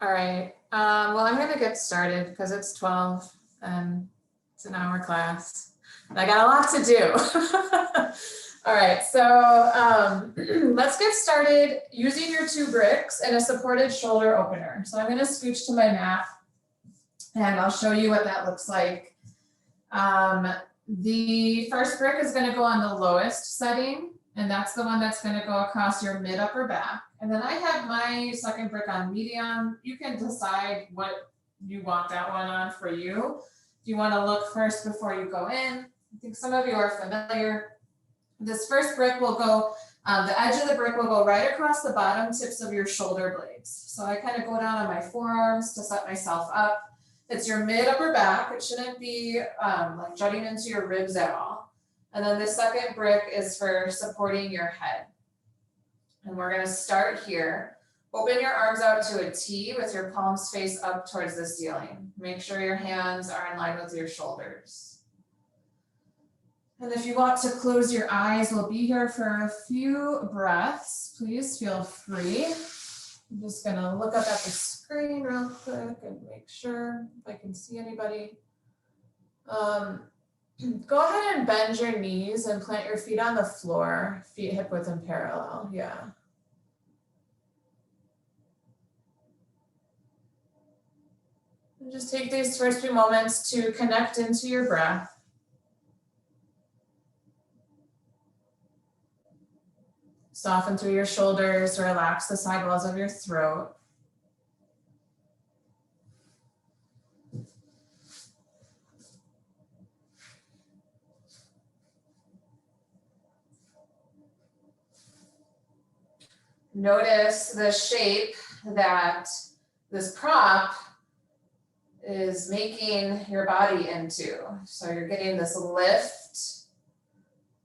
All right. Well, I'm going to get started because it's 12 and it's an hour class. And I got a lot to do. All right, so let's get started using your 2 bricks and a supported shoulder opener. So I'm going to scooch to my mat and I'll show you what that looks like. The first brick is going to go on the lowest setting, and that's the one that's going to go across your mid upper back. And then I have my second brick on medium. You can decide what you want that one on for you. Do you want to look first before you go in? I think some of you are familiar. This first brick will go, the edge of the brick will go right across the bottom tips of your shoulder blades. So I kind of go down on my forearms to set myself up. It's your mid upper back. It shouldn't be like jutting into your ribs at all. And then the second brick is for supporting your head. And we're going to start here. Open your arms out to a T with your palms face up towards the ceiling. Make sure your hands are in line with your shoulders. And if you want to close your eyes, we'll be here for a few breaths. Please feel free. I'm just going to look up at the screen real quick and make sure if I can see anybody. Go ahead and bend your knees and plant your feet on the floor, feet hip width and parallel. Yeah. And just take these first few moments to connect into your breath. Soften through your shoulders, relax the side walls of your throat. Notice the shape that this prop is making your body into. So you're getting this lift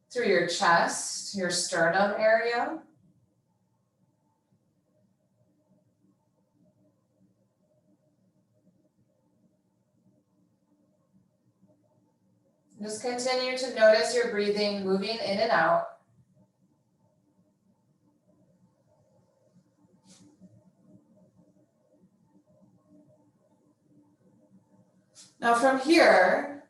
through your chest, your sternum area. Just continue to notice your breathing moving in and out. Now from here,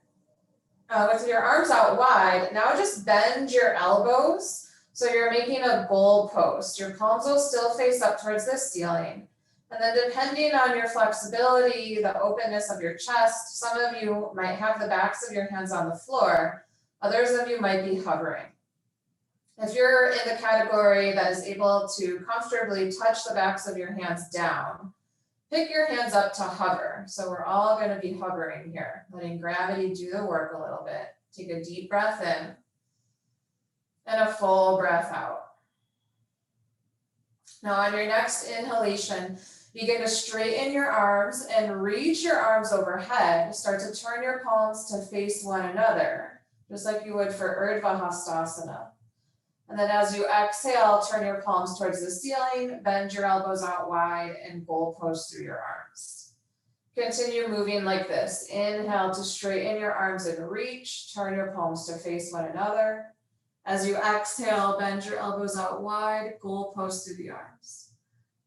with your arms out wide, now just bend your elbows so you're making a goal post. Your palms will still face up towards the ceiling. And then depending on your flexibility, the openness of your chest, some of you might have the backs of your hands on the floor. Others of you might be hovering. If you're in the category that is able to comfortably touch the backs of your hands down, pick your hands up to hover. So we're all going to be hovering here, letting gravity do the work a little bit. Take a deep breath in and a full breath out. Now on your next inhalation, begin to straighten your arms and reach your arms overhead. Start to turn your palms to face one another, just like you would for Urdhva Hastasana. And then as you exhale, turn your palms towards the ceiling, bend your elbows out wide, and goal post through your arms. Continue moving like this. Inhale to straighten your arms and reach. Turn your palms to face one another. As you exhale, bend your elbows out wide, goal post through the arms.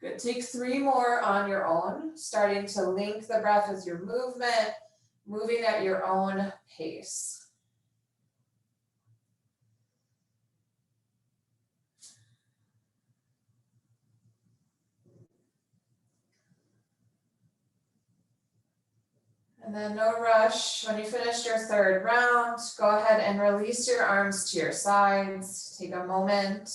Good. Take 3 more on your own, starting to link the breath with your movement, moving at your own pace. And then no rush. When you finish your 3rd round, go ahead and release your arms to your sides. Take a moment.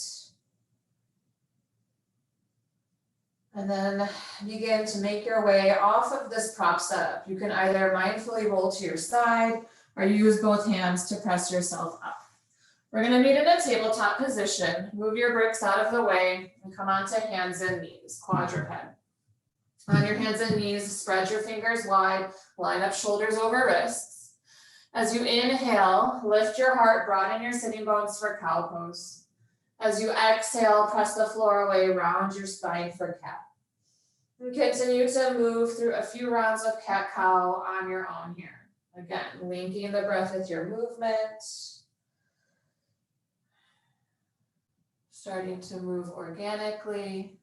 And then begin to make your way off of this prop setup. You can either mindfully roll to your side or use both hands to press yourself up. We're going to meet in a tabletop position. Move your bricks out of the way and come onto hands and knees, quadruped. On your hands and knees, spread your fingers wide, line up shoulders over wrists. As you inhale, lift your heart, broaden your sitting bones for cow pose. As you exhale, press the floor away, round your spine for cat. And continue to move through a few rounds of cat-cow on your own here. Again, linking the breath with your movement. Starting to move organically.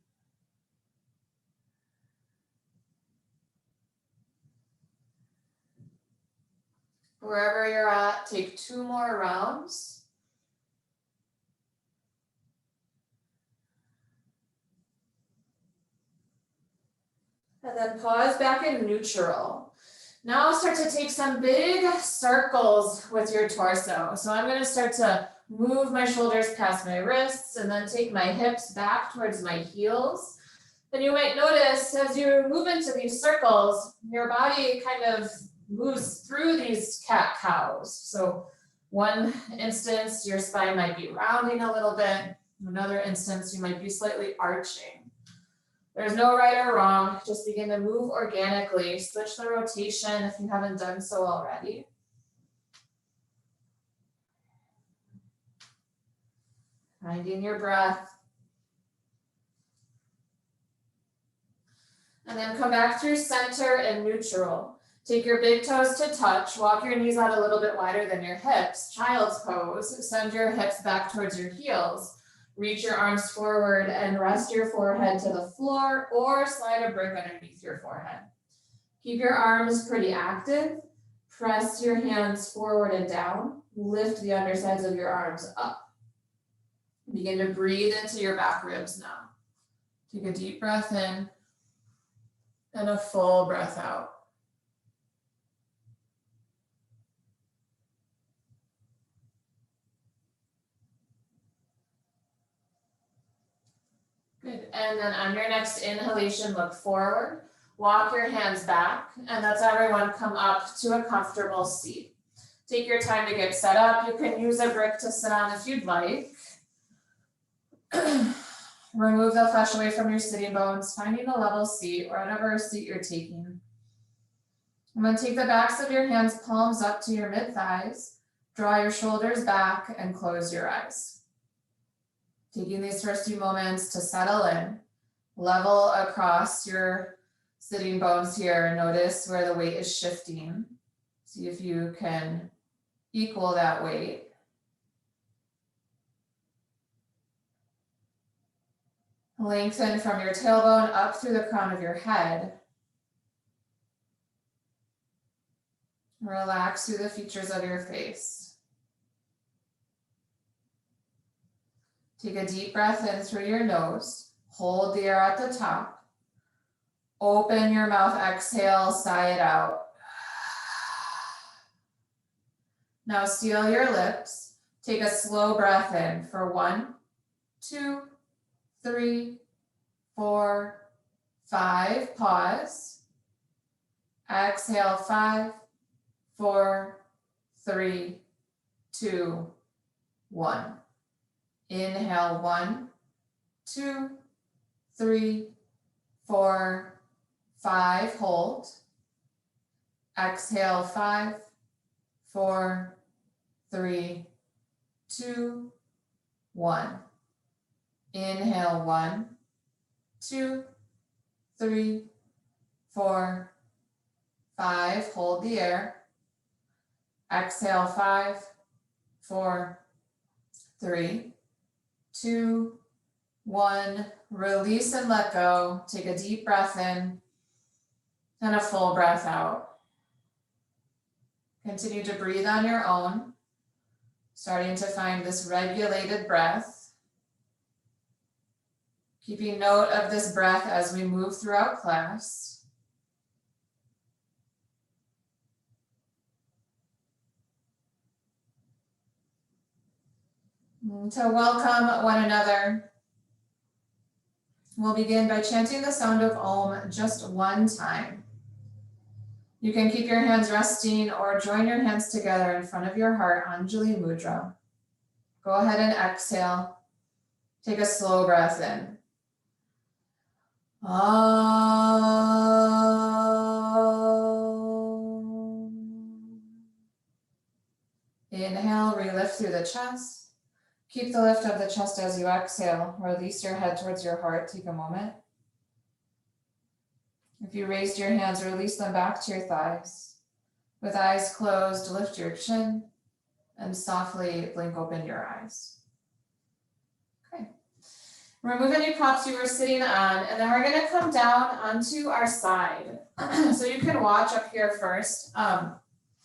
Wherever you're at, take 2 more rounds. And then pause back in neutral. Now start to take some big circles with your torso. So I'm going to start to move my shoulders past my wrists and then take my hips back towards my heels. And you might notice as you move into these circles, your body kind of moves through these cat-cows. So one instance, your spine might be rounding a little bit. Another instance, you might be slightly arching. There's no right or wrong. Just begin to move organically. Switch the rotation if you haven't done so already. Finding your breath. And then come back through center and neutral. Take your big toes to touch. Walk your knees out a little bit wider than your hips. Child's pose. Send your hips back towards your heels. Reach your arms forward and rest your forehead to the floor or slide a brick underneath your forehead. Keep your arms pretty active. Press your hands forward and down. Lift the undersides of your arms up. Begin to breathe into your back ribs now. Take a deep breath in and a full breath out. Good. And then on your next inhalation, look forward. Walk your hands back, and let's everyone come up to a comfortable seat. Take your time to get set up. You can use a brick to sit on if you'd like. Remove the flesh away from your sitting bones, finding a level seat or whatever seat you're taking. And then take the backs of your hands, palms up to your mid-thighs. Draw your shoulders back and close your eyes. Taking these first few moments to settle in, level across your sitting bones here. Notice where the weight is shifting. See if you can equal that weight. Lengthen from your tailbone up through the crown of your head. Relax through the features of your face. Take a deep breath in through your nose. Hold the air at the top. Open your mouth, exhale, sigh it out. Now seal your lips. Take a slow breath in for 1, 2, 3, 4, 5. Pause. Exhale, 5, 4, 3, 2, 1. Inhale, 1, 2, 3, 4, 5. Hold. Exhale, 5, 4, 3, 2, 1. Inhale, 1, 2, 3, 4, 5. Hold the air. Exhale, 5, 4, 3, 2, 1. Release and let go. Take a deep breath in and a full breath out. Continue to breathe on your own, starting to find this regulated breath. Keeping note of this breath as we move throughout class. To welcome one another, we'll begin by chanting the sound of Om just one time. You can keep your hands resting or join your hands together in front of your heart, Anjali Mudra. Go ahead and exhale. Take a slow breath in. Inhale, relift through the chest. Keep the lift of the chest as you exhale. Release your head towards your heart. Take a moment. If you raised your hands, release them back to your thighs. With eyes closed, lift your chin and softly blink open your eyes. Okay. Remove any props you were sitting on, and then we're going to come down onto our side. So you can watch up here first.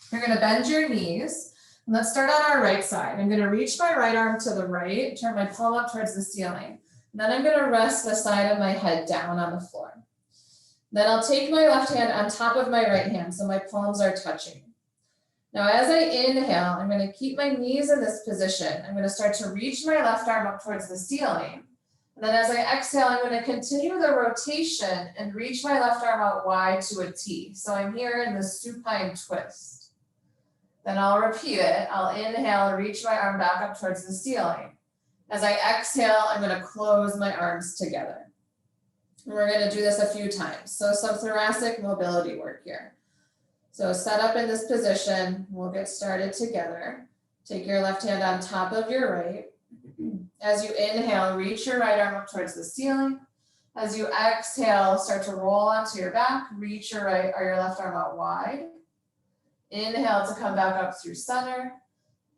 You're gonna bend your knees. And let's start on our right side. I'm gonna reach my right arm to the right, turn my palm up towards the ceiling. And then I'm gonna rest the side of my head down on the floor. Then I'll take my left hand on top of my right hand, so my palms are touching. Now, as I inhale, I'm going to keep my knees in this position. I'm going to start to reach my left arm up towards the ceiling. And then as I exhale, I'm going to continue the rotation and reach my left arm out wide to a T. So I'm here in the supine twist. Then I'll repeat it. I'll inhale, reach my arm back up towards the ceiling. As I exhale, I'm going to close my arms together. And we're going to do this a few times. So some thoracic mobility work here. So set up in this position, we'll get started together. Take your left hand on top of your right. As you inhale, reach your right arm up towards the ceiling. As you exhale, start to roll onto your back, reach your right or your left arm out wide. Inhale to come back up through center.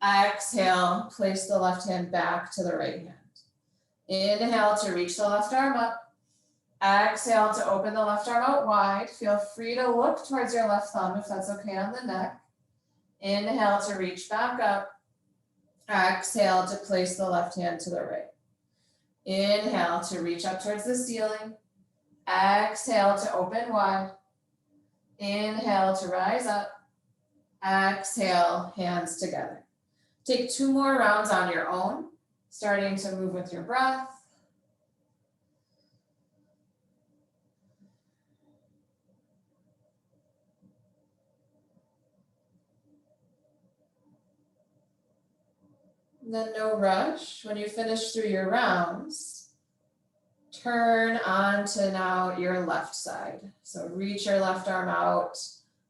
Exhale, place the left hand back to the right hand. Inhale to reach the left arm up. Exhale to open the left arm out wide. Feel free to look towards your left thumb if that's okay on the neck. Inhale to reach back up. Exhale to place the left hand to the right. Inhale to reach up towards the ceiling. Exhale to open wide. Inhale to rise up. Exhale, hands together. Take 2 more rounds on your own, starting to move with your breath. And then no rush. When you finish through your rounds, turn on to now your left side. So reach your left arm out,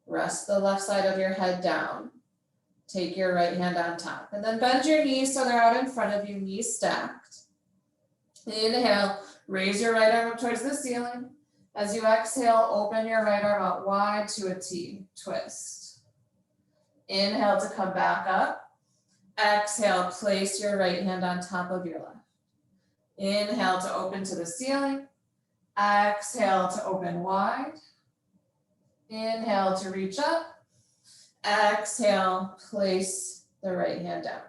rest the left side of your head down. Take your right hand on top. And then bend your knees so they're out in front of you, knees stacked. Inhale, raise your right arm up towards the ceiling. As you exhale, open your right arm out wide to a T, twist. Inhale to come back up. Exhale, place your right hand on top of your left. Inhale to open to the ceiling. Exhale to open wide. Inhale to reach up. Exhale, place the right hand down.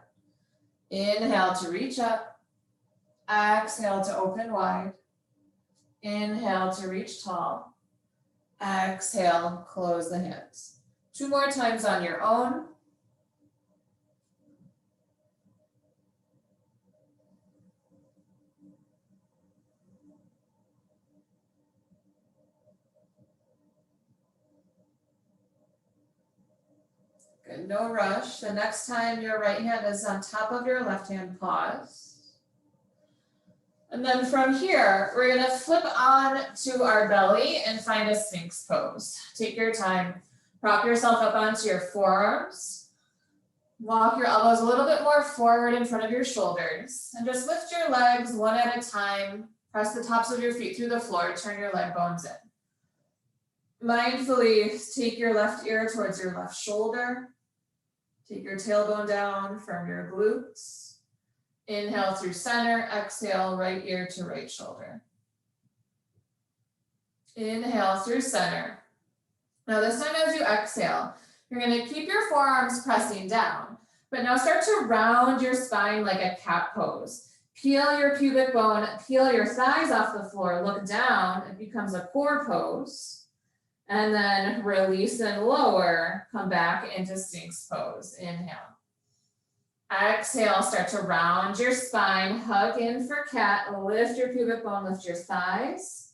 Inhale to reach up. Exhale to open wide. Inhale to reach tall. Exhale, close the hands. 2 more times on your own. Good, no rush. The next time your right hand is on top of your left hand, pause. And then from here, we're gonna flip on to our belly and find a Sphinx pose. Take your time, prop yourself up onto your forearms. Walk your elbows a little bit more forward in front of your shoulders. And just lift your legs one at a time. Press the tops of your feet through the floor, turn your leg bones in. Mindfully take your left ear towards your left shoulder. Take your tailbone down from your glutes. Inhale through center, exhale right ear to right shoulder. Inhale through center. Now this time as you exhale, you're gonna keep your forearms pressing down, but now start to round your spine like a cat pose. Peel your pubic bone, peel your thighs off the floor, look down, it becomes a core pose. And then release and lower, come back into Sphinx pose. Inhale. Exhale, start to round your spine, hug in for cat, lift your pubic bone, lift your thighs.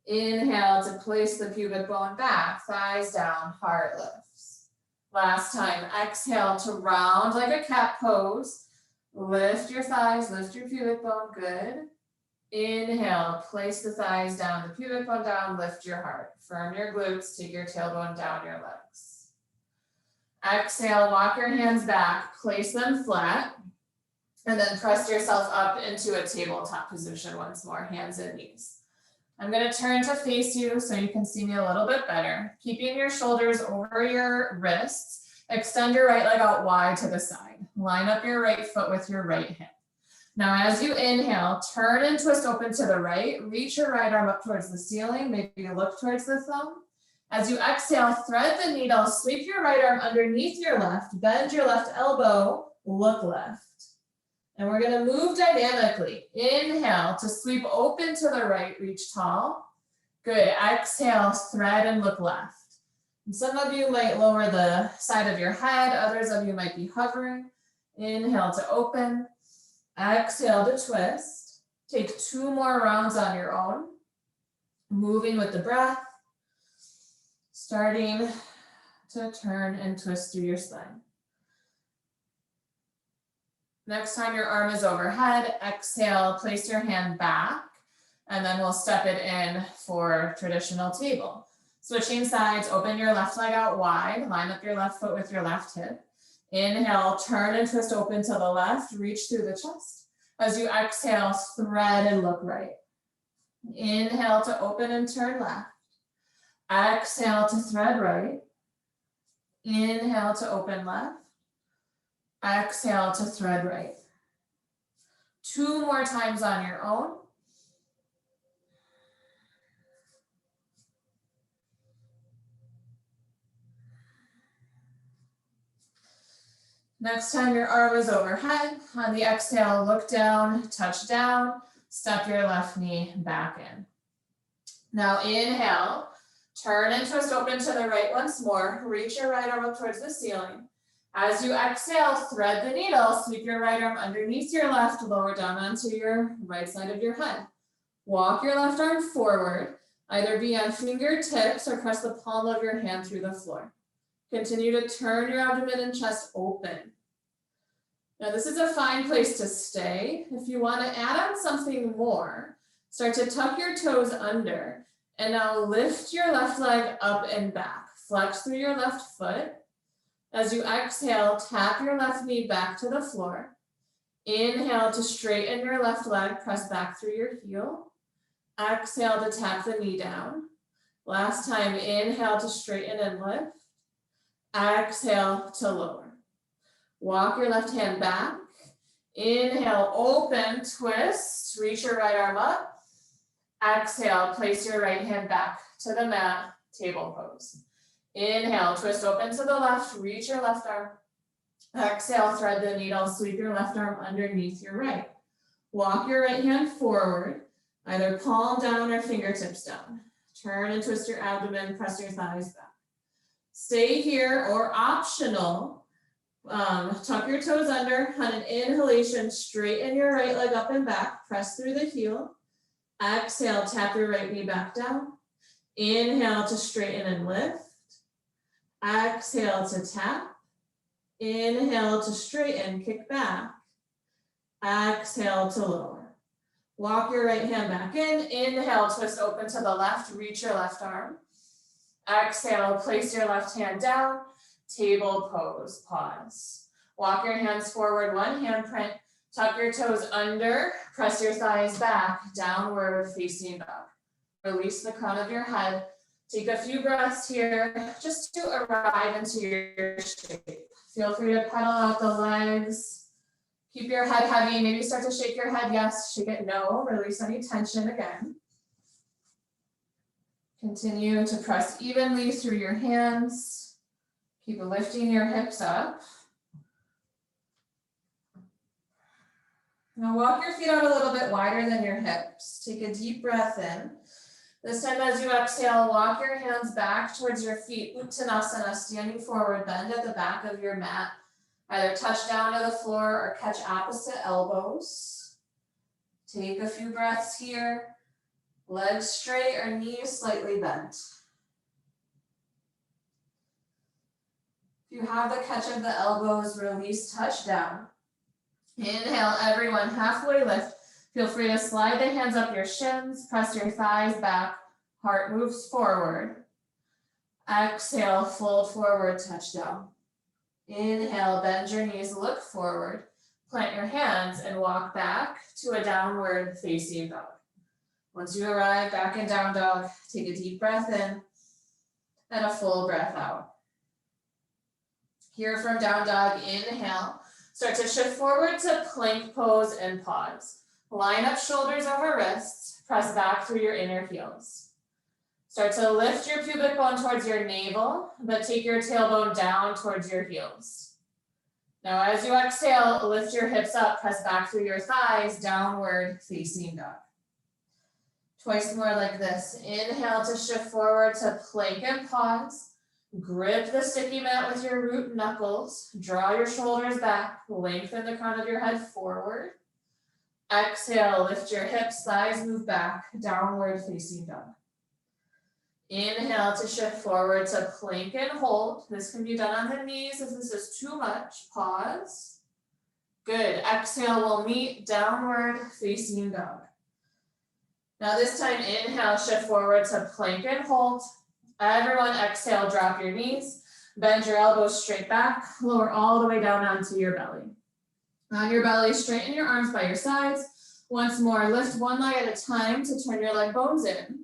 Inhale to place the pubic bone back, thighs down, heart lifts. Last time, exhale to round like a cat pose. Lift your thighs, lift your pubic bone, good. Inhale, place the thighs down, the pubic bone down, lift your heart. Firm your glutes, take your tailbone down your legs. Exhale, walk your hands back, place them flat, and then press yourself up into a tabletop position once more, hands and knees. I'm gonna turn to face you so you can see me a little bit better. Keeping your shoulders over your wrists, extend your right leg out wide to the side. Line up your right foot with your right hip. Now, as you inhale, turn and twist open to the right, reach your right arm up towards the ceiling, maybe look towards the thumb. As you exhale, thread the needle, sweep your right arm underneath your left, bend your left elbow, look left. And we're gonna move dynamically. Inhale to sweep open to the right, reach tall. Good, exhale, thread and look left. And some of you might lower the side of your head, others of you might be hovering. Inhale to open, exhale to twist. Take 2 more rounds on your own. Moving with the breath. Starting to turn and twist through your spine. Next time your arm is overhead, exhale, place your hand back, and then we'll step it in for traditional table. Switching sides, open your left leg out wide, line up your left foot with your left hip. Inhale, turn and twist open to the left, reach through the chest. As you exhale, thread and look right. Inhale to open and turn left. Exhale to thread right. Inhale to open left. Exhale to thread right. 2 more times on your own. Next time your arm is overhead, on the exhale, look down, touch down, step your left knee back in. Now inhale, turn and twist open to the right once more, reach your right arm up towards the ceiling. As you exhale, thread the needle, sweep your right arm underneath your left, lower down onto your right side of your head. Walk your left arm forward, either be on fingertips or press the palm of your hand through the floor. Continue to turn your abdomen and chest open. Now this is a fine place to stay. If you want to add on something more, start to tuck your toes under and now lift your left leg up and back. Flex through your left foot. As you exhale, tap your left knee back to the floor. Inhale to straighten your left leg, press back through your heel. Exhale to tap the knee down. Last time, inhale to straighten and lift. Exhale to lower. Walk your left hand back. Inhale, open, twist, reach your right arm up. Exhale, place your right hand back to the mat, table pose. Inhale, twist open to the left, reach your left arm. Exhale, thread the needle, sweep your left arm underneath your right. Walk your right hand forward, either palm down or fingertips down. Turn and twist your abdomen, press your thighs back. Stay here, or optional, tuck your toes under. On an inhalation, straighten your right leg up and back, press through the heel. Exhale, tap your right knee back down. Inhale to straighten and lift. Exhale to tap. Inhale to straighten, kick back. Exhale to lower. Walk your right hand back in. Inhale, twist open to the left, reach your left arm. Exhale, place your left hand down, table pose, pause. Walk your hands forward, one handprint, tuck your toes under, press your thighs back, downward facing dog. Release the crown of your head. Take a few breaths here just to arrive into your shape. Feel free to pedal out the legs. Keep your head heavy. Maybe start to shake your head. Yes, shake it. No. Release any tension again. Continue to press evenly through your hands. Keep lifting your hips up. Now walk your feet out a little bit wider than your hips. Take a deep breath in. This time as you exhale, walk your hands back towards your feet. Uttanasana, standing forward, bend at the back of your mat. Either touch down to the floor or catch opposite elbows. Take a few breaths here. Legs straight or knees slightly bent. If you have the catch of the elbows, release, touch down. Inhale, everyone, halfway lift. Feel free to slide the hands up your shins, press your thighs back, heart moves forward. Exhale, fold forward, touch down. Inhale, bend your knees, look forward, plant your hands and walk back to a downward facing dog. Once you arrive back in down dog, take a deep breath in and a full breath out. Here from down dog, inhale, start to shift forward to plank pose and pause. Line up shoulders over wrists, press back through your inner heels. Start to lift your pubic bone towards your navel, but take your tailbone down towards your heels. Now, as you exhale, lift your hips up, press back through your thighs, downward facing dog. Twice more like this. Inhale to shift forward to plank and pause. Grip the sticky mat with your root knuckles. Draw your shoulders back. Lengthen the crown of your head forward. Exhale, lift your hips, thighs move back, downward facing dog. Inhale to shift forward to plank and hold. This can be done on the knees if this is too much. Pause. Good. Exhale, we'll meet downward facing dog. Now this time, inhale, shift forward to plank and hold. Everyone exhale, drop your knees. Bend your elbows straight back. Lower all the way down onto your belly. On your belly, straighten your arms by your sides. Once more, lift one leg at a time to turn your leg bones in.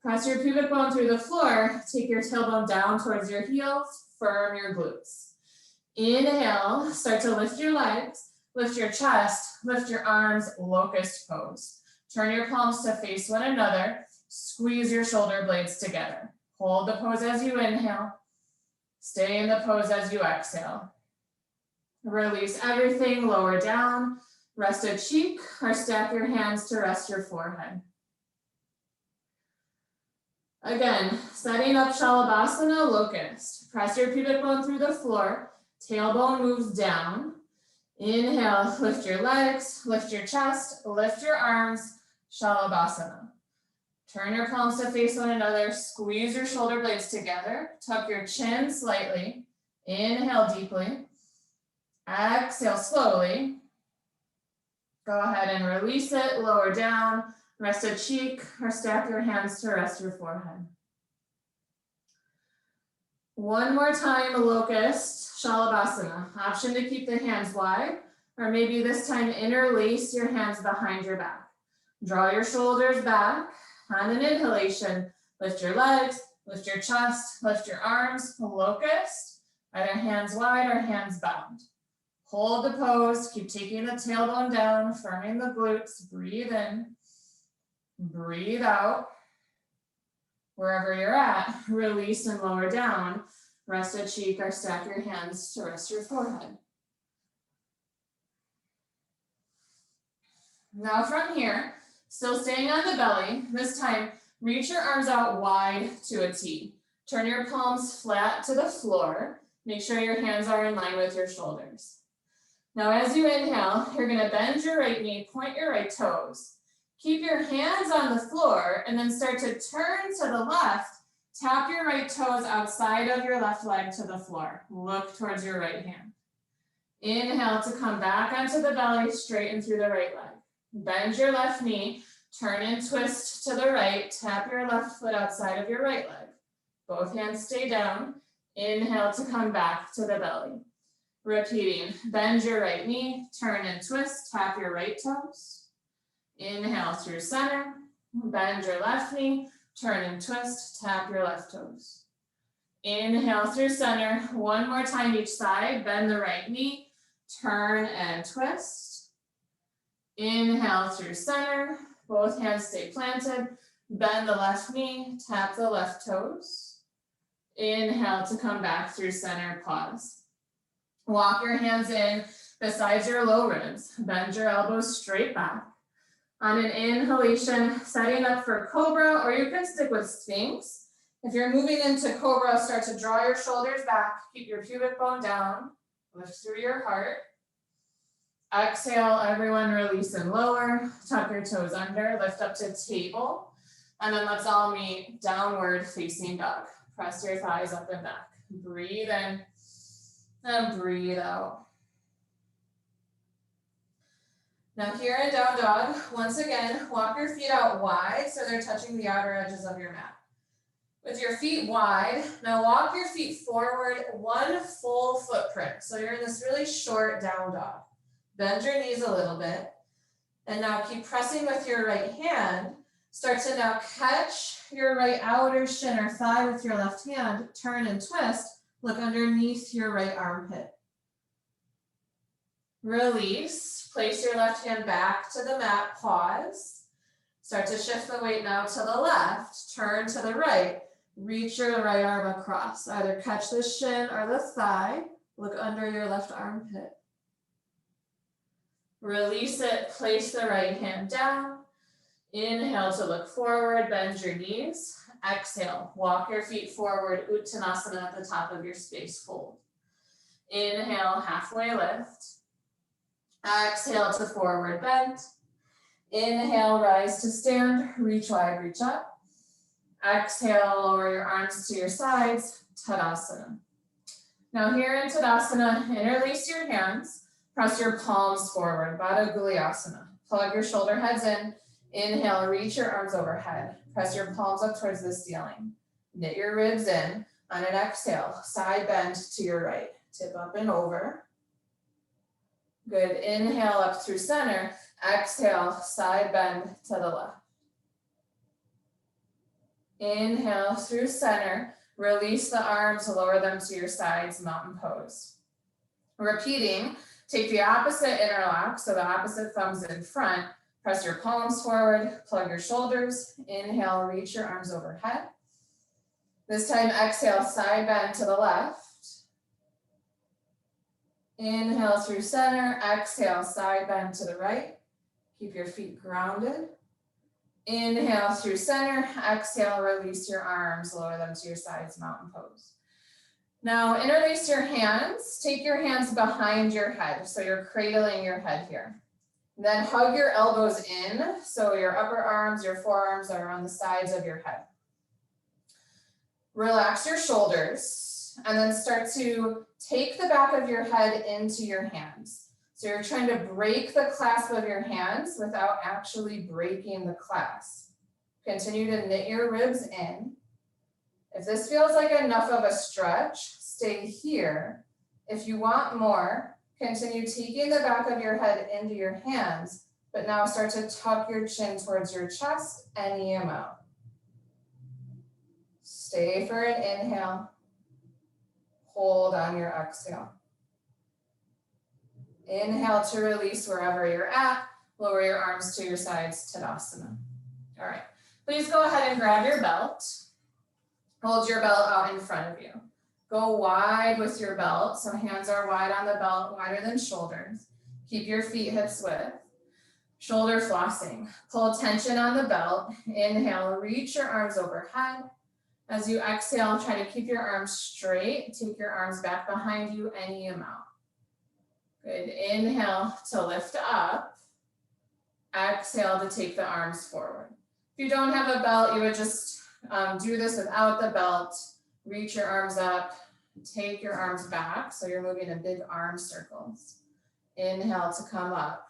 Press your pubic bone through the floor. Take your tailbone down towards your heels. Firm your glutes. Inhale, start to lift your legs, lift your chest, lift your arms, locust pose. Turn your palms to face one another. Squeeze your shoulder blades together. Hold the pose as you inhale. Stay in the pose as you exhale. Release everything, lower down. Rest a cheek or stack your hands to rest your forehead. Again, setting up Shalabhasana, locust. Press your pubic bone through the floor. Tailbone moves down. Inhale, lift your legs, lift your chest, lift your arms, Shalabhasana. Turn your palms to face one another. Squeeze your shoulder blades together. Tuck your chin slightly. Inhale deeply. Exhale slowly. Go ahead and release it, lower down. Rest a cheek or stack your hands to rest your forehead. One more time, locust, Shalabhasana. Option to keep the hands wide, or maybe this time interlace your hands behind your back. Draw your shoulders back. On an inhalation, lift your legs, lift your chest, lift your arms, locust, either hands wide or hands bound. Hold the pose, keep taking the tailbone down, firming the glutes, breathe in. Breathe out. Wherever you're at, release and lower down. Rest a cheek or stack your hands to rest your forehead. Now from here, still staying on the belly, this time reach your arms out wide to a T. Turn your palms flat to the floor. Make sure your hands are in line with your shoulders. Now as you inhale, you're going to bend your right knee, point your right toes. Keep your hands on the floor and then start to turn to the left. Tap your right toes outside of your left leg to the floor. Look towards your right hand. Inhale to come back onto the belly, straighten through the right leg. Bend your left knee, turn and twist to the right. Tap your left foot outside of your right leg. Both hands stay down. Inhale to come back to the belly. Repeating, bend your right knee, turn and twist, tap your right toes. Inhale through center, bend your left knee, turn and twist, tap your left toes. Inhale through center, one more time each side, bend the right knee, turn and twist. Inhale through center, both hands stay planted, bend the left knee, tap the left toes. Inhale to come back through center, pause. Walk your hands in beside your low ribs, bend your elbows straight back. On an inhalation, setting up for Cobra, or you can stick with Sphinx. If you're moving into Cobra, start to draw your shoulders back, keep your pubic bone down, lift through your heart. Exhale, everyone release and lower, tuck your toes under, lift up to table, and then let's all meet downward facing dog. Press your thighs up and back. Breathe in and breathe out. Now here in down dog, once again, walk your feet out wide so they're touching the outer edges of your mat. With your feet wide, now walk your feet forward one full footprint. So you're in this really short down dog. Bend your knees a little bit. And now keep pressing with your right hand. Start to now catch your right outer shin or thigh with your left hand. Turn and twist. Look underneath your right armpit. Release. Place your left hand back to the mat. Pause. Start to shift the weight now to the left, turn to the right, reach your right arm across. Either catch the shin or the thigh, look under your left armpit. Release it, place the right hand down. Inhale to look forward, bend your knees. Exhale, walk your feet forward, Uttanasana at the top of your space, fold. Inhale, halfway lift. Exhale to forward bend. Inhale, rise to stand, reach wide, reach up. Exhale, lower your arms to your sides, Tadasana. Now here in Tadasana, interlace your hands, press your palms forward, Baddha Gulyasana. Plug your shoulder heads in. Inhale, reach your arms overhead. Press your palms up towards the ceiling. Knit your ribs in. On an exhale, side bend to your right. Tip up and over. Good, inhale up through center. Exhale, side bend to the left. Inhale through center. Release the arms, lower them to your sides, mountain pose. Repeating, take the opposite interlock, so the opposite thumbs in front. Press your palms forward, plug your shoulders. Inhale, reach your arms overhead. This time, exhale, side bend to the left. Inhale through center, exhale, side bend to the right. Keep your feet grounded. Inhale through center, exhale, release your arms, lower them to your sides, mountain pose. Now interlace your hands, take your hands behind your head, so you're cradling your head here. Then hug your elbows in, so your upper arms, your forearms are on the sides of your head. Relax your shoulders, and then start to take the back of your head into your hands. So you're trying to break the clasp of your hands without actually breaking the clasp. Continue to knit your ribs in. If this feels like enough of a stretch, stay here. If you want more, continue taking the back of your head into your hands, but now start to tuck your chin towards your chest, any amount. Stay for an inhale. Hold on your exhale. Inhale to release wherever you're at. Lower your arms to your sides, Tadasana. All right, please go ahead and grab your belt. Hold your belt out in front of you. Go wide with your belt, so hands are wide on the belt, wider than shoulders. Keep your feet hips width. Shoulder flossing. Pull tension on the belt. Inhale, reach your arms overhead. As you exhale, try to keep your arms straight. Take your arms back behind you any amount. Good, inhale to lift up. Exhale to take the arms forward. If you don't have a belt, you would just do this without the belt. Reach your arms up, take your arms back, so you're moving in big arm circles. Inhale to come up,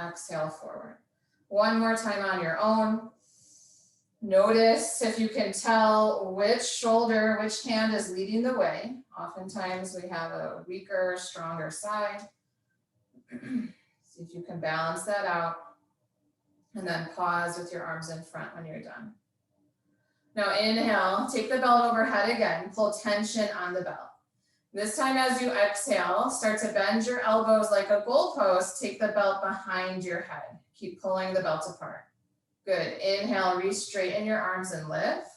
exhale forward. One more time on your own. Notice if you can tell which shoulder, which hand is leading the way. Oftentimes we have a weaker, stronger side. See if you can balance that out. And then pause with your arms in front when you're done. Now inhale, take the belt overhead again, pull tension on the belt. This time as you exhale, start to bend your elbows like a goalpost, take the belt behind your head. Keep pulling the belt apart. Good, inhale, re-straighten your arms and lift.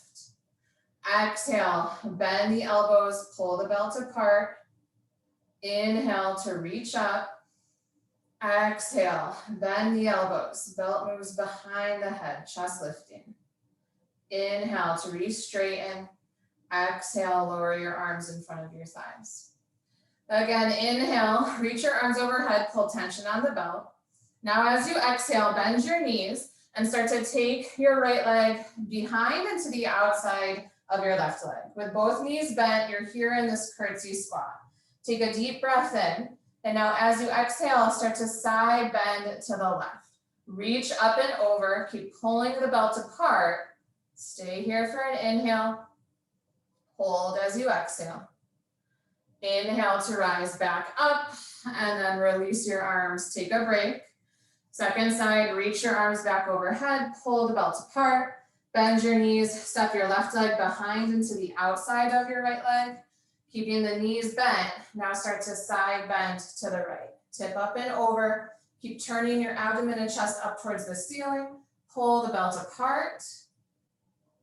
Exhale, bend the elbows, pull the belt apart. Inhale to reach up. Exhale, bend the elbows, belt moves behind the head, chest lifting. Inhale to re-straighten. Exhale, lower your arms in front of your thighs. Again, inhale, reach your arms overhead, pull tension on the belt. Now as you exhale, bend your knees and start to take your right leg behind and to the outside of your left leg. With both knees bent, you're here in this curtsy squat. Take a deep breath in, and now as you exhale, start to side bend to the left. Reach up and over, keep pulling the belt apart. Stay here for an inhale. Hold as you exhale. Inhale to rise back up, and then release your arms, take a break. Second side, reach your arms back overhead, pull the belt apart, bend your knees, step your left leg behind into the outside of your right leg, keeping the knees bent. Now start to side bend to the right. Tip up and over, keep turning your abdomen and chest up towards the ceiling, Pull the belt apart.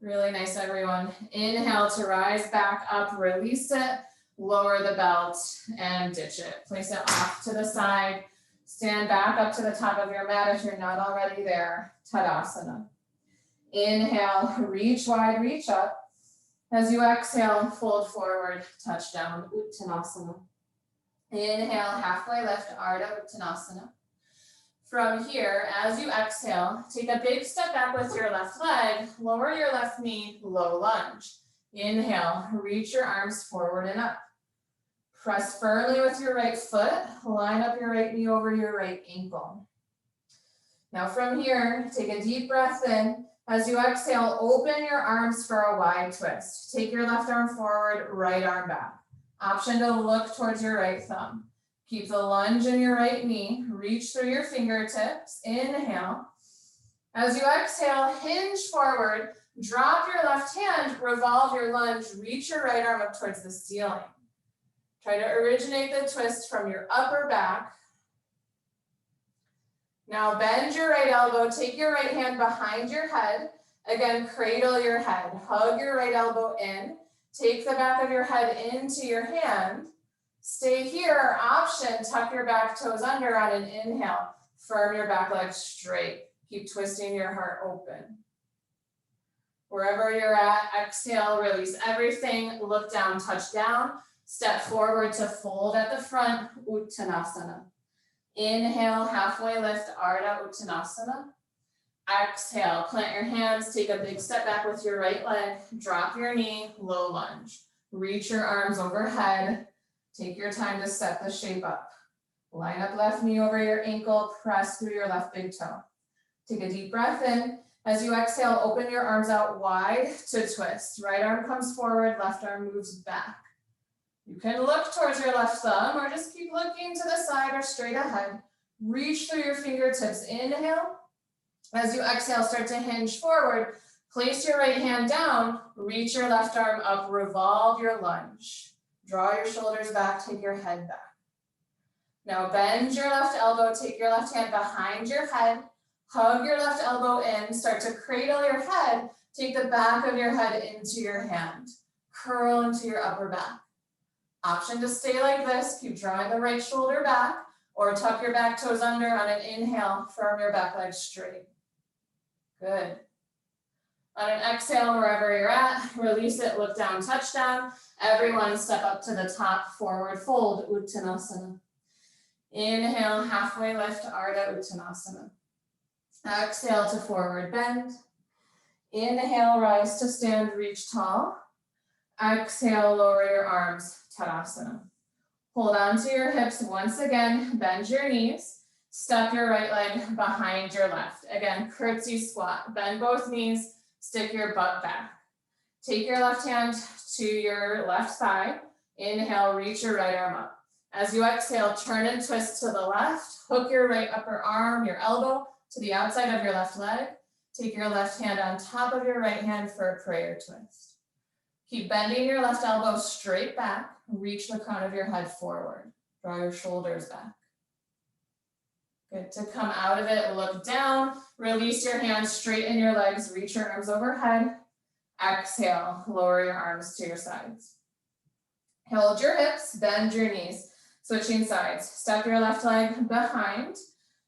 Really nice, everyone. Inhale to rise back up, release it, lower the belt and ditch it. Place it off to the side. Stand back up to the top of your mat if you're not already there. Tadasana. Inhale, reach wide, reach up. As you exhale, fold forward, touch down, Uttanasana. Inhale, halfway lift, Ardha Uttanasana. From here, as you exhale, take a big step back with your left leg, lower your left knee, low lunge. Inhale, reach your arms forward and up. Press firmly with your right foot, line up your right knee over your right ankle. Now from here, take a deep breath in. As you exhale, open your arms for a wide twist. Take your left arm forward, right arm back. Option to look towards your right thumb. Keep the lunge in your right knee. Reach through your fingertips. Inhale. As you exhale, hinge forward. Drop your left hand, revolve your lunge. Reach your right arm up towards the ceiling. Try to originate the twist from your upper back. Now bend your right elbow. Take your right hand behind your head. Again, cradle your head. Hug your right elbow in. Take the back of your head into your hand. Stay here, option, tuck your back toes under on an inhale. Firm your back leg straight. Keep twisting your heart open. Wherever you're at, exhale, release everything. Look down, touch down. Step forward to fold at the front, Uttanasana. Inhale, halfway lift, Ardha Uttanasana. Exhale, plant your hands, take a big step back with your right leg. Drop your knee, low lunge. Reach your arms overhead. Take your time to set the shape up. Line up left knee over your ankle, press through your left big toe. Take a deep breath in. As you exhale, open your arms out wide to twist. Right arm comes forward, left arm moves back. You can look towards your left thumb or just keep looking to the side or straight ahead. Reach through your fingertips. Inhale. As you exhale, start to hinge forward. Place your right hand down, reach your left arm up, revolve your lunge. Draw your shoulders back, take your head back. Now bend your left elbow, take your left hand behind your head, hug your left elbow in, start to cradle your head, take the back of your head into your hand, curl into your upper back. Option to stay like this, keep drawing the right shoulder back, or tuck your back toes under on an inhale, firm your back leg straight. Good. On an exhale, wherever you're at, release it, look down, touch down. Everyone step up to the top, forward fold, Uttanasana. Inhale, halfway lift, Ardha Uttanasana. Exhale to forward bend. Inhale, rise to stand, reach tall. Exhale, lower your arms, Tadasana. Hold on to your hips once again, bend your knees. Step your right leg behind your left. Again, curtsy squat, bend both knees, stick your butt back. Take your left hand to your left thigh. Inhale, reach your right arm up. As you exhale, turn and twist to the left. Hook your right upper arm, your elbow to the outside of your left leg. Take your left hand on top of your right hand for a prayer twist. Keep bending your left elbow straight back. Reach the crown of your head forward. Draw your shoulders back. Good. To come out of it, look down. Release your hands, straighten your legs, reach your arms overhead. Exhale, lower your arms to your sides. Hold your hips, bend your knees. Switching sides. Step your left leg behind.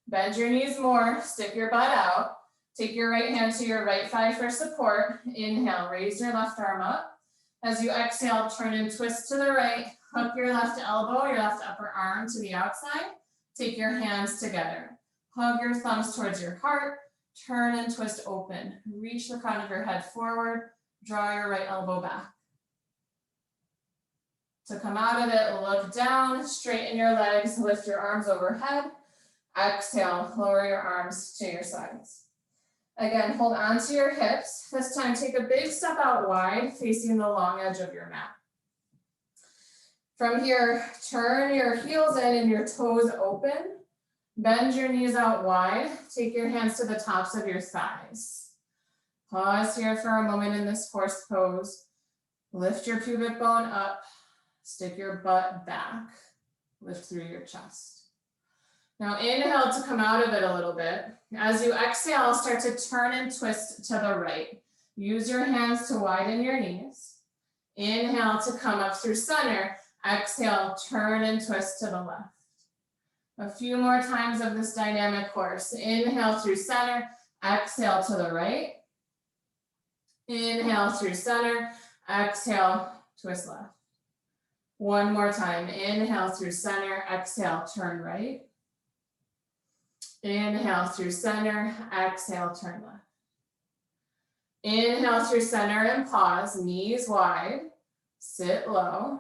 Bend your knees more, stick your butt out. Take your right hand to your right thigh for support. Inhale, raise your left arm up. As you exhale, turn and twist to the right. Hook your left elbow, your left upper arm to the outside. Take your hands together. Hug your thumbs towards your heart. Turn and twist open. Reach the crown of your head forward. Draw your right elbow back. To come out of it, look down, straighten your legs, lift your arms overhead. Exhale, lower your arms to your sides. Again, hold onto your hips. This time, take a big step out wide, facing the long edge of your mat. From here, turn your heels in and your toes open. Bend your knees out wide. Take your hands to the tops of your thighs. Pause here for a moment in this horse pose. Lift your pubic bone up. Stick your butt back. Lift through your chest. Now inhale to come out of it a little bit. As you exhale, start to turn and twist to the right. Use your hands to widen your knees. Inhale to come up through center. Exhale, turn and twist to the left. A few more times of this dynamic course. Inhale through center. Exhale to the right. Inhale through center. Exhale, twist left. One more time. Inhale through center. Exhale, turn right. Inhale through center. Exhale, turn left. Inhale through center and pause. Knees wide. Sit low.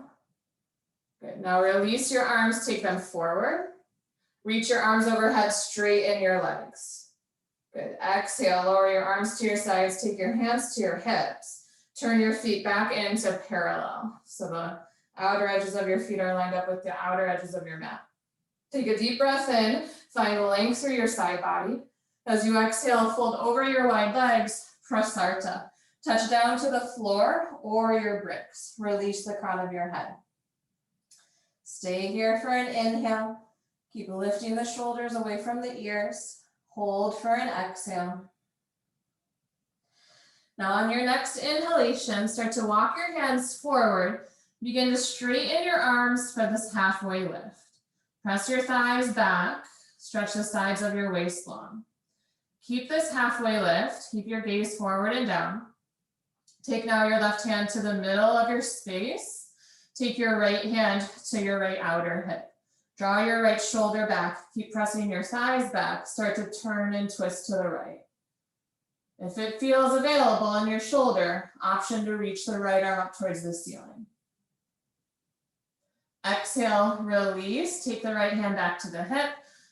Good. Now release your arms. Take them forward. Reach your arms overhead, straighten your legs. Good. Exhale, lower your arms to your sides. Take your hands to your hips. Turn your feet back into parallel. So the outer edges of your feet are lined up with the outer edges of your mat. Take a deep breath in. Find length through your side body. As you exhale, fold over your wide legs, prasarta. Touch down to the floor or your bricks. Release the crown of your head. Stay here for an inhale. Keep lifting the shoulders away from the ears. Hold for an exhale. Now on your next inhalation, start to walk your hands forward. Begin to straighten your arms for this halfway lift. Press your thighs back. Stretch the sides of your waist long. Keep this halfway lift. Keep your gaze forward and down. Take now your left hand to the middle of your space. Take your right hand to your right outer hip. Draw your right shoulder back. Keep pressing your thighs back. Start to turn and twist to the right. If it feels available on your shoulder, option to reach the right arm up towards the ceiling. Exhale, release. Take the right hand back to the hip.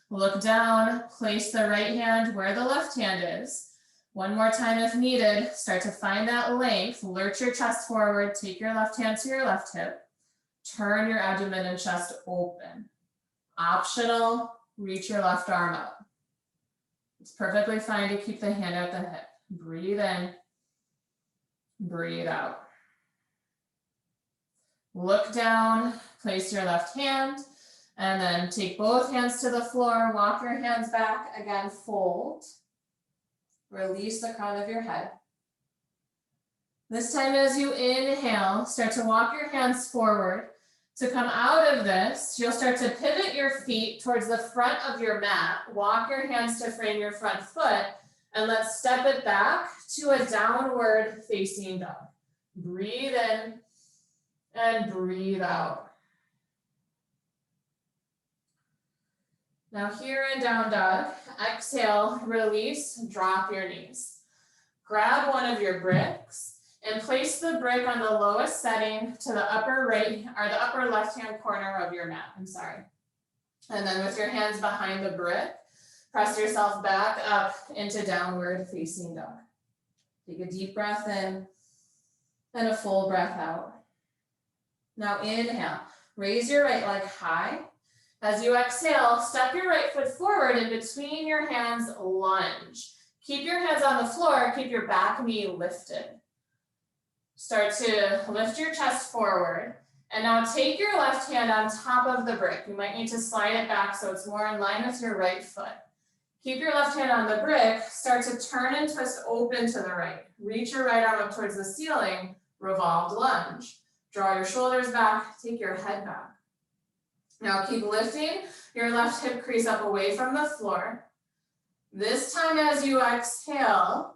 Look down. Place the right hand where the left hand is. One more time if needed. Start to find that length. Lurch your chest forward. Take your left hand to your left hip. Turn your abdomen and chest open. Optional, reach your left arm up. It's perfectly fine to keep the hand at the hip. Breathe in, breathe out. Look down, place your left hand, and then take both hands to the floor. Walk your hands back. Again, fold. Release the crown of your head. This time as you inhale, start to walk your hands forward. To come out of this, you'll start to pivot your feet towards the front of your mat. Walk your hands to frame your front foot, and let's step it back to a downward facing dog. Breathe in and breathe out. Now here in down dog, exhale, release, drop your knees. Grab one of your bricks and place the brick on the lowest setting to the upper right or the upper left-hand corner of your mat. And then with your hands behind the brick, press yourself back up into downward facing dog. Take a deep breath in and a full breath out. Now inhale, raise your right leg high. As you exhale, step your right foot forward and between your hands, lunge. Keep your hands on the floor, keep your back knee lifted. Start to lift your chest forward. And now take your left hand on top of the brick. You might need to slide it back so it's more in line with your right foot. Keep your left hand on the brick. Start to turn and twist open to the right. Reach your right arm up towards the ceiling. Revolved lunge. Draw your shoulders back. Take your head back. Now keep lifting your left hip crease up away from the floor. This time as you exhale,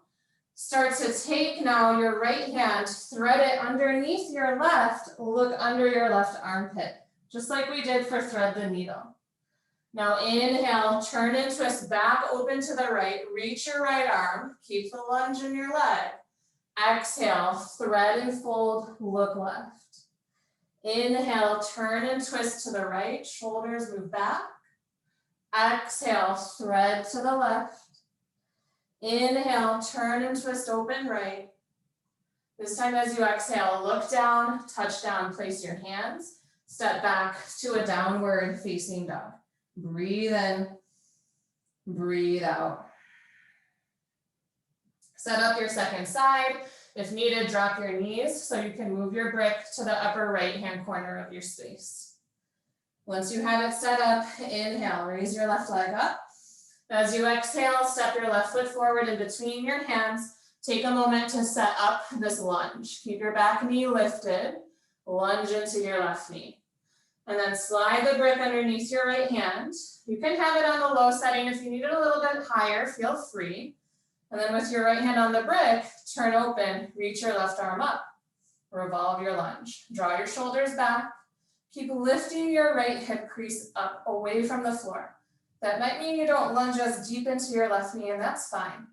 start to take now your right hand, thread it underneath your left, look under your left armpit, just like we did for thread the needle. Now inhale, turn and twist back open to the right, reach your right arm, keep the lunge in your leg. Exhale, thread and fold, look left. Inhale, turn and twist to the right, shoulders move back. Exhale, thread to the left. Inhale, turn and twist open right. This time as you exhale, look down, touch down, place your hands, step back to a downward facing dog. Breathe in, breathe out. Set up your second side. If needed, drop your knees so you can move your brick to the upper right-hand corner of your space. Once you have it set up, inhale, raise your left leg up. As you exhale, step your left foot forward in between your hands. Take a moment to set up this lunge. Keep your back knee lifted, lunge into your left knee. And then slide the brick underneath your right hand. You can have it on the low setting. If you need it a little bit higher, feel free. And then with your right hand on the brick, turn open, reach your left arm up. Revolve your lunge. Draw your shoulders back. Keep lifting your right hip crease up away from the floor. That might mean you don't lunge as deep into your left knee, and that's fine.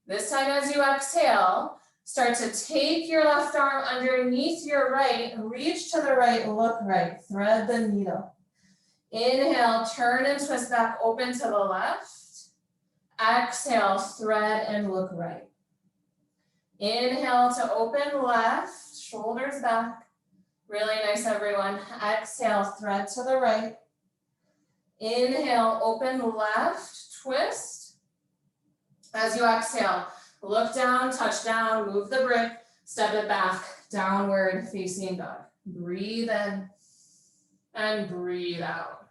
This time as you exhale, start to take your left arm underneath your right, reach to the right, look right, thread the needle. Inhale, turn and twist back open to the left. Exhale, thread and look right. Inhale to open left, shoulders back. Really nice, everyone. Exhale, thread to the right. Inhale, open left, twist. As you exhale, look down, touch down, move the brick, step it back, downward facing dog. Breathe in and breathe out.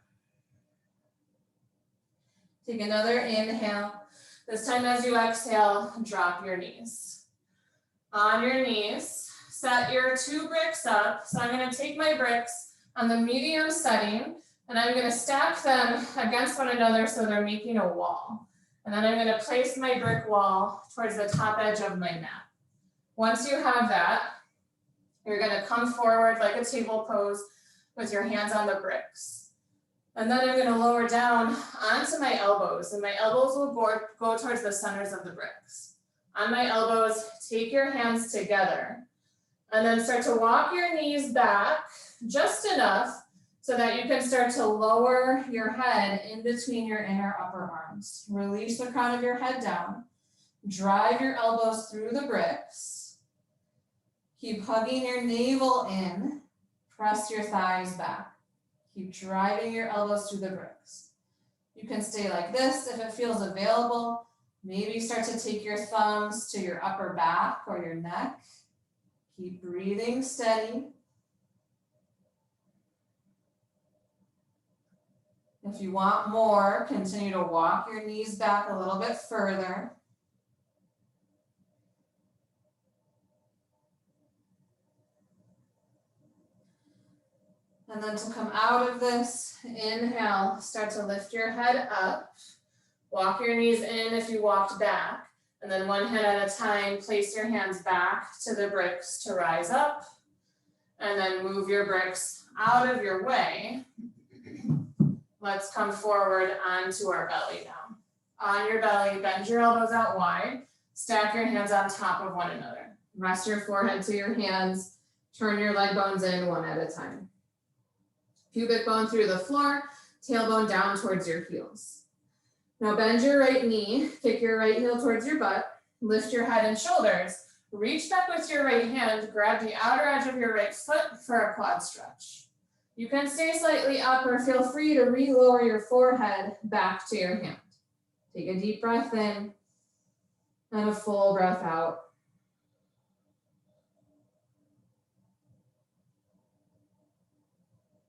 Take another inhale. This time as you exhale, drop your knees. On your knees, set your 2 bricks up. So I'm going to take my bricks on the medium setting, and I'm going to stack them against one another so they're making a wall. And then I'm going to place my brick wall towards the top edge of my mat. Once you have that, you're going to come forward like a table pose with your hands on the bricks. And then I'm going to lower down onto my elbows, and my elbows will go towards the centers of the bricks. On my elbows, take your hands together, and then start to walk your knees back just enough so that you can start to lower your head in between your inner upper arms. Release the crown of your head down. Drive your elbows through the bricks. Keep hugging your navel in. Press your thighs back. Keep driving your elbows through the bricks. You can stay like this if it feels available. Maybe start to take your thumbs to your upper back or your neck. Keep breathing steady. If you want more, continue to walk your knees back a little bit further. And then to come out of this, inhale, start to lift your head up. Walk your knees in if you walked back. And then one hand at a time, place your hands back to the bricks to rise up. And then move your bricks out of your way. Let's come forward onto our belly now. On your belly, bend your elbows out wide. Stack your hands on top of one another. Rest your forehead to your hands. Turn your leg bones in one at a time. Pubic bone through the floor, tailbone down towards your heels. Now bend your right knee, kick your right heel towards your butt, lift your head and shoulders, reach back with your right hand, grab the outer edge of your right foot for a quad stretch. You can stay slightly up or feel free to re-lower your forehead back to your hand. Take a deep breath in and a full breath out.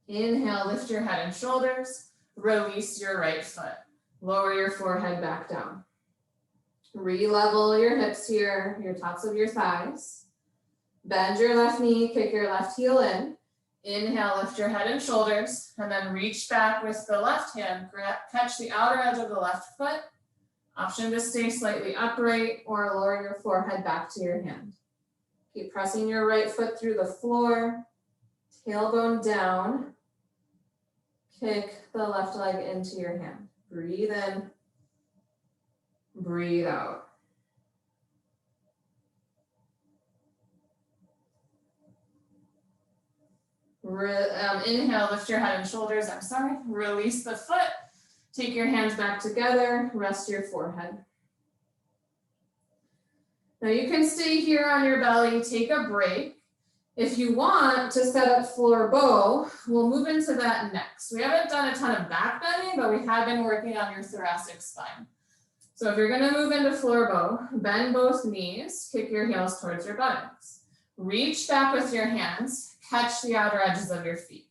Inhale, lift your head and shoulders, release your right foot. Lower your forehead back down. Re-level your hips here, your tops of your thighs. Bend your left knee, kick your left heel in. Inhale, lift your head and shoulders, and then reach back with the left hand. Catch the outer edge of the left foot. Option to stay slightly upright or lower your forehead back to your hand. Keep pressing your right foot through the floor, tailbone down. Kick the left leg into your hand. Breathe in, breathe out. Inhale, lift your head and shoulders, release the foot. Take your hands back together, rest your forehead. Now you can stay here on your belly, take a break. If you want to set up floor bow, we'll move into that next. We haven't done a ton of back bending, but we have been working on your thoracic spine. So if you're gonna move into floor bow, bend both knees, kick your heels towards your buttocks. Reach back with your hands, catch the outer edges of your feet.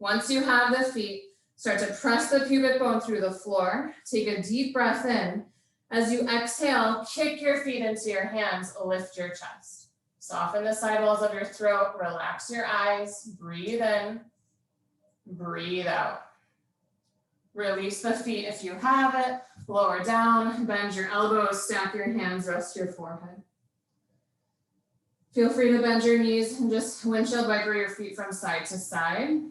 Once you have the feet, start to press the pubic bone through the floor. Take a deep breath in. As you exhale, kick your feet into your hands, lift your chest. Soften the side walls of your throat, relax your eyes, breathe in, breathe out. Release the feet if you have it, lower down, bend your elbows, stack your hands, rest your forehead. Feel free to bend your knees and just windshield wiper your feet from side to side.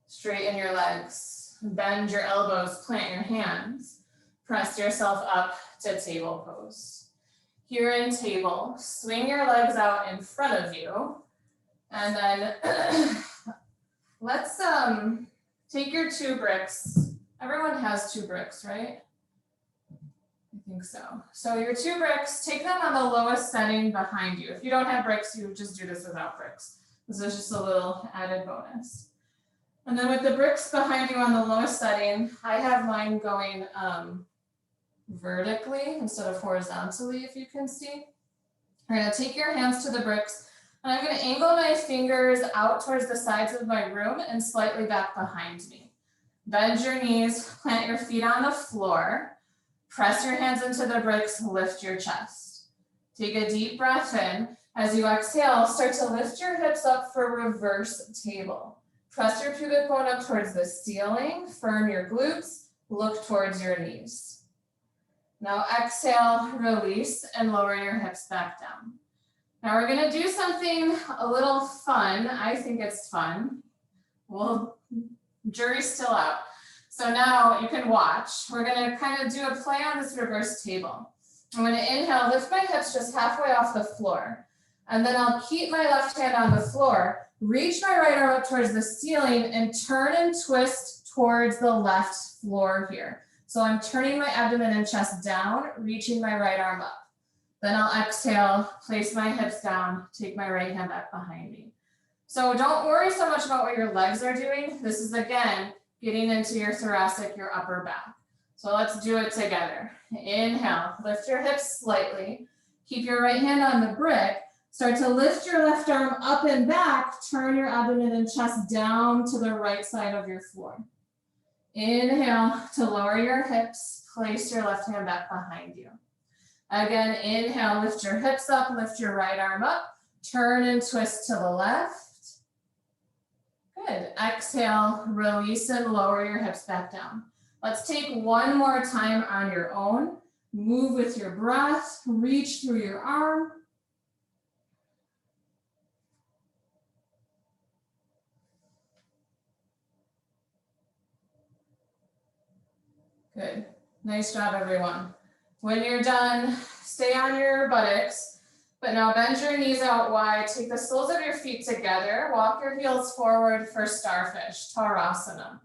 Straighten your legs, bend your elbows, plant your hands, press yourself up to table pose. Here in table, swing your legs out in front of you, and then let's take your 2 bricks. Everyone has 2 bricks, right? I think so. So your 2 bricks, take them on the lowest setting behind you. If you don't have bricks, you just do this without bricks. This is just a little added bonus. And then with the bricks behind you on the lowest setting, I have mine going vertically instead of horizontally, if you can see. You're gonna take your hands to the bricks, and I'm gonna angle my fingers out towards the sides of my room and slightly back behind me. Bend your knees, plant your feet on the floor, press your hands into the bricks, lift your chest. Take a deep breath in. As you exhale, start to lift your hips up for reverse table. Press your pubic bone up towards the ceiling, firm your glutes, look towards your knees. Now exhale, release, and lower your hips back down. Now we're gonna do something a little fun. I think it's fun. Well, jury's still out. So now you can watch. We're gonna kind of do a play on this reverse table. I'm gonna inhale, lift my hips just halfway off the floor. And then I'll keep my left hand on the floor, reach my right arm up towards the ceiling, and turn and twist towards the left floor here. So I'm turning my abdomen and chest down, reaching my right arm up. Then I'll exhale, place my hips down, take my right hand back behind me. So don't worry so much about what your legs are doing. This is, again, getting into your thoracic, your upper back. So let's do it together. Inhale, lift your hips slightly. Keep your right hand on the brick. Start to lift your left arm up and back. Turn your abdomen and chest down to the right side of your floor. Inhale to lower your hips. Place your left hand back behind you. Again, inhale, lift your hips up, lift your right arm up. Turn and twist to the left. Good. Exhale, release and lower your hips back down. Let's take one more time on your own. Move with your breath. Reach through your arm. Good. Nice job, everyone. When you're done, stay on your buttocks, but now bend your knees out wide. Take the soles of your feet together. Walk your heels forward for starfish, Tadasana.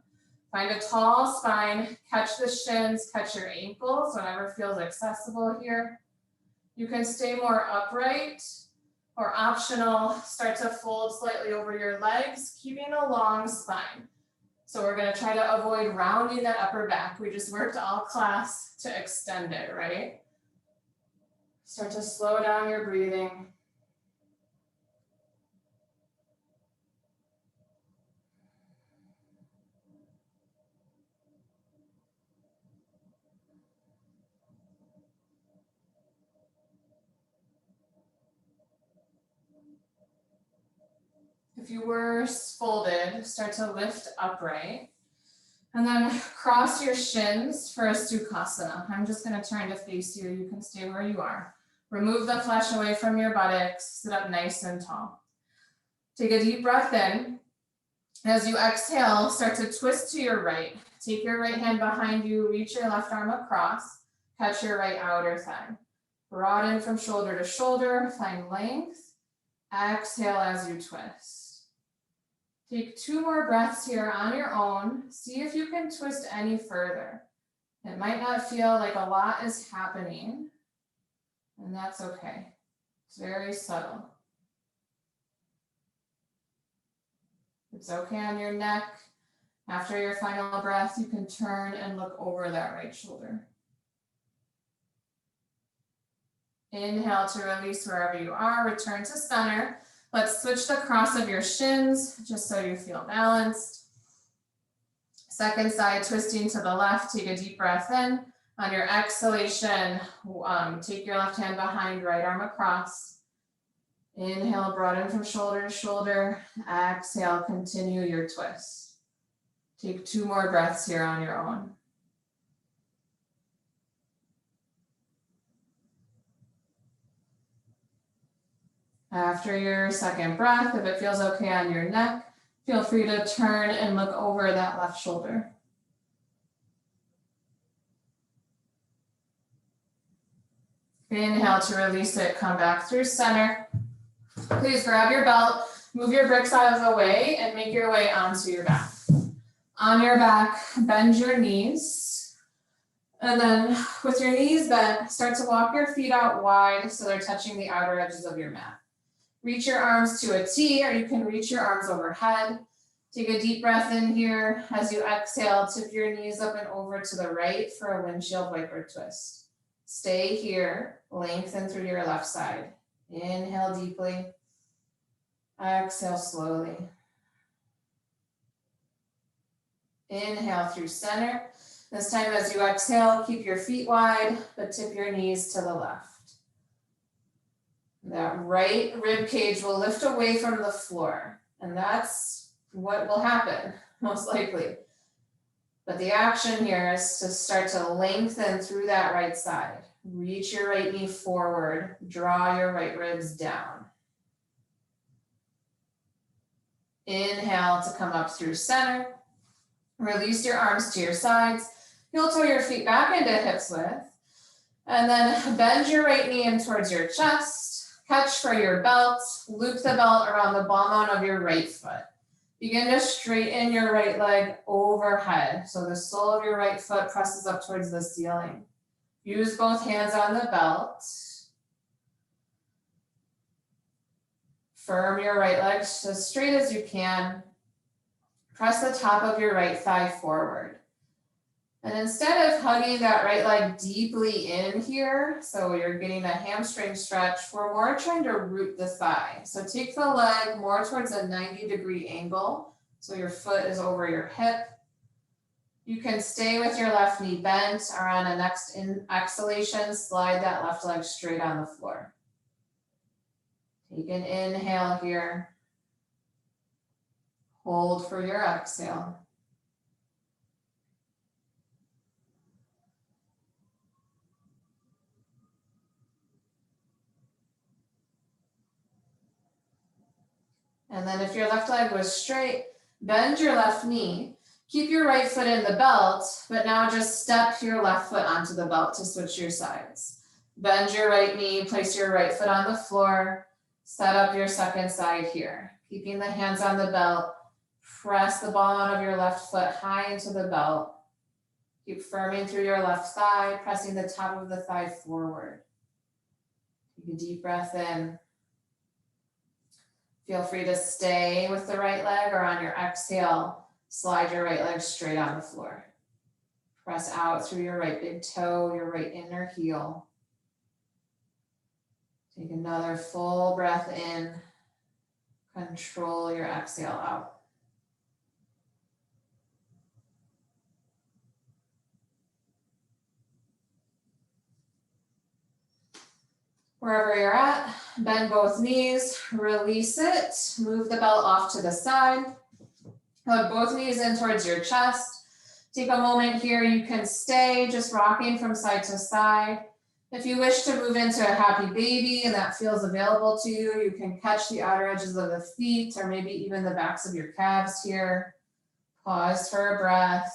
Find a tall spine, catch the shins, catch your ankles, whatever feels accessible here. You can stay more upright or optional, start to fold slightly over your legs, keeping a long spine. So we're gonna try to avoid rounding that upper back. We just worked all class to extend it, right? Start to slow down your breathing. If you were folded, start to lift upright. And then cross your shins for a Sukhasana. I'm just gonna turn to face you. You can stay where you are. Remove the flesh away from your buttocks. Sit up nice and tall. Take a deep breath in. As you exhale, start to twist to your right. Take your right hand behind you, reach your left arm across, catch your right outer thigh. Broaden from shoulder to shoulder, find length. Exhale as you twist. Take 2 more breaths here on your own. See if you can twist any further. It might not feel like a lot is happening, and that's okay. It's very subtle. It's okay on your neck. After your final breath, you can turn and look over that right shoulder. Inhale to release wherever you are. Return to center. Let's switch the cross of your shins just so you feel balanced. Second side, twisting to the left. Take a deep breath in. On your exhalation, take your left hand behind, right arm across. Inhale, broaden from shoulder to shoulder. Exhale, continue your twist. Take 2 more breaths here on your own. After your second breath, if it feels okay on your neck, feel free to turn and look over that left shoulder. Inhale to release it, come back through center. Please grab your belt, move your bricks out of the way, and make your way onto your back. On your back, bend your knees. And then with your knees bent, start to walk your feet out wide so they're touching the outer edges of your mat. Reach your arms to a T, or you can reach your arms overhead. Take a deep breath in here. As you exhale, tip your knees up and over to the right for a windshield wiper twist. Stay here, lengthen through your left side. Inhale deeply. Exhale slowly. Inhale through center. This time as you exhale, keep your feet wide, but tip your knees to the left. That right rib cage will lift away from the floor, and that's what will happen, most likely. But the action here is to start to lengthen through that right side. Reach your right knee forward, draw your right ribs down. Inhale to come up through center. Release your arms to your sides. Heel toe your feet back into hips width. And then bend your right knee in towards your chest. Catch for your belt. Loop the belt around the ball mount of your right foot. Begin to straighten your right leg overhead. So the sole of your right foot presses up towards the ceiling. Use both hands on the belt. Firm your right leg as straight as you can. Press the top of your right thigh forward. And instead of hugging that right leg deeply in here, so you're getting a hamstring stretch, we're more trying to root the thigh. So take the leg more towards a 90-degree angle, so your foot is over your hip. You can stay with your left knee bent, or on a next exhalation, slide that left leg straight on the floor. Take an inhale here. Hold for your exhale. And then if your left leg was straight, bend your left knee. Keep your right foot in the belt, but now just step your left foot onto the belt to switch your sides. Bend your right knee, place your right foot on the floor, set up your second side here. Keeping the hands on the belt, press the ball out of your left foot high into the belt. Keep firming through your left thigh, pressing the top of the thigh forward. Take a deep breath in. Feel free to stay with the right leg, or on your exhale, slide your right leg straight on the floor. Press out through your right big toe, your right inner heel. Take another full breath in. Control your exhale out. Wherever you're at, bend both knees, release it, move the belt off to the side. Hug both knees in towards your chest. Take a moment here, you can stay just rocking from side to side. If you wish to move into a happy baby and that feels available to you, you can catch the outer edges of the feet or maybe even the backs of your calves here. Pause for a breath.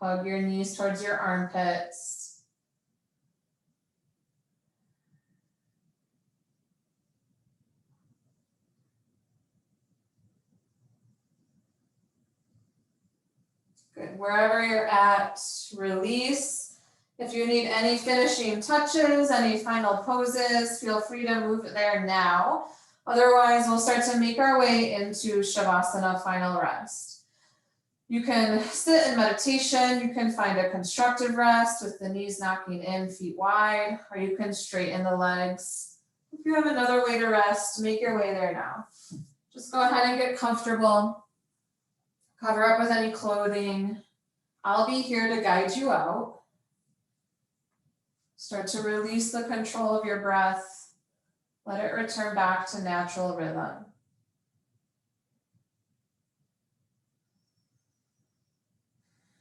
Hug your knees towards your armpits. Good. Wherever you're at, release. If you need any finishing touches, any final poses, feel free to move there now. Otherwise, we'll start to make our way into Shavasana, final rest. You can sit in meditation. You can find a constructive rest with the knees knocking in, feet wide, or you can straighten the legs. If you have another way to rest, make your way there now. Just go ahead and get comfortable. Cover up with any clothing. I'll be here to guide you out. Start to release the control of your breath. Let it return back to natural rhythm.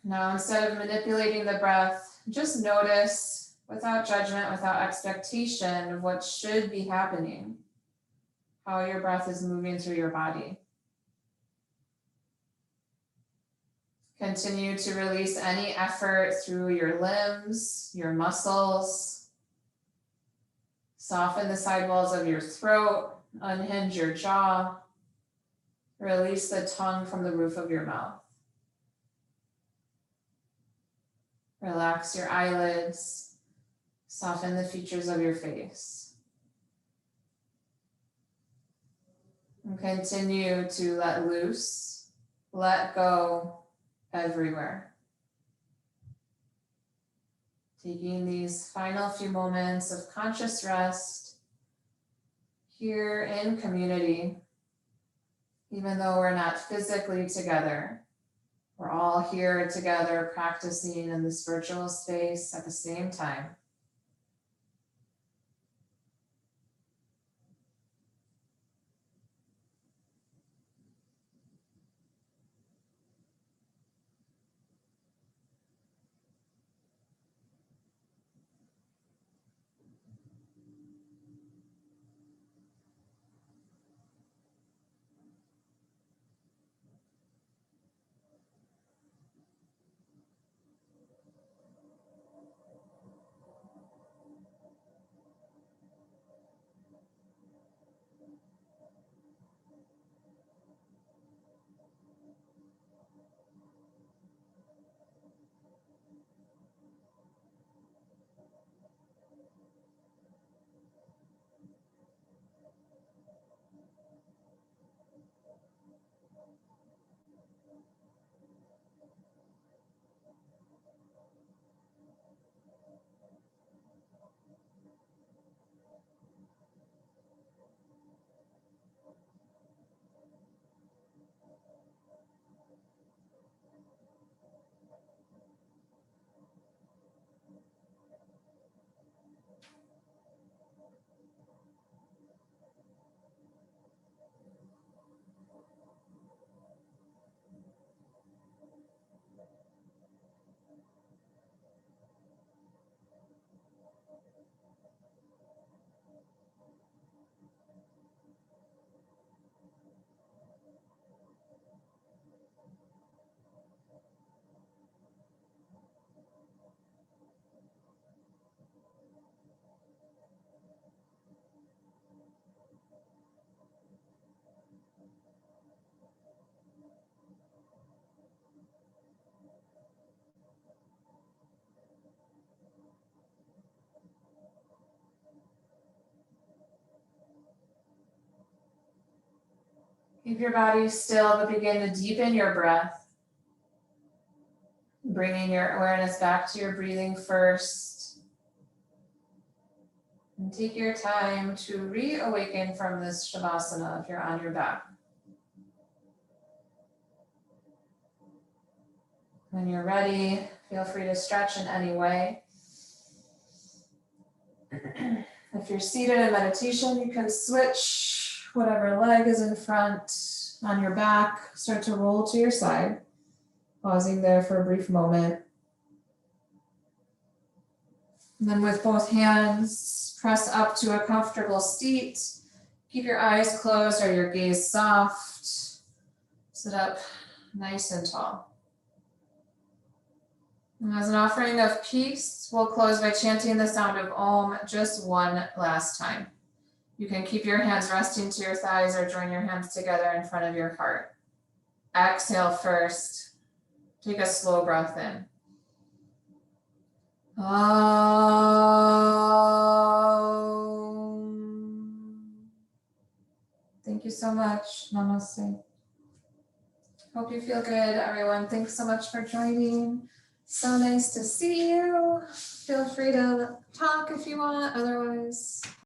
Now, instead of manipulating the breath, just notice without judgment, without expectation of what should be happening, how your breath is moving through your body. Continue to release any effort through your limbs, your muscles. Soften the side walls of your throat, unhinge your jaw. Release the tongue from the roof of your mouth. Relax your eyelids. Soften the features of your face. And continue to let loose, let go everywhere. Taking these final few moments of conscious rest here in community, even though we're not physically together. We're all here together practicing in this virtual space at the same time. Keep your body still, but begin to deepen your breath. Bringing your awareness back to your breathing first. And take your time to reawaken from this Shavasana if you're on your back. When you're ready, feel free to stretch in any way. If you're seated in meditation, you can switch whatever leg is in front on your back. Start to roll to your side, pausing there for a brief moment. And then with both hands, press up to a comfortable seat. Keep your eyes closed or your gaze soft. Sit up nice and tall. And as an offering of peace, we'll close by chanting the sound of Om just one last time. You can keep your hands resting to your thighs or join your hands together in front of your heart. Exhale first. Take a slow breath in. Thank you so much. Namaste. Hope you feel good, everyone. Thanks so much for joining. So nice to see you. Feel free to talk if you want. Otherwise,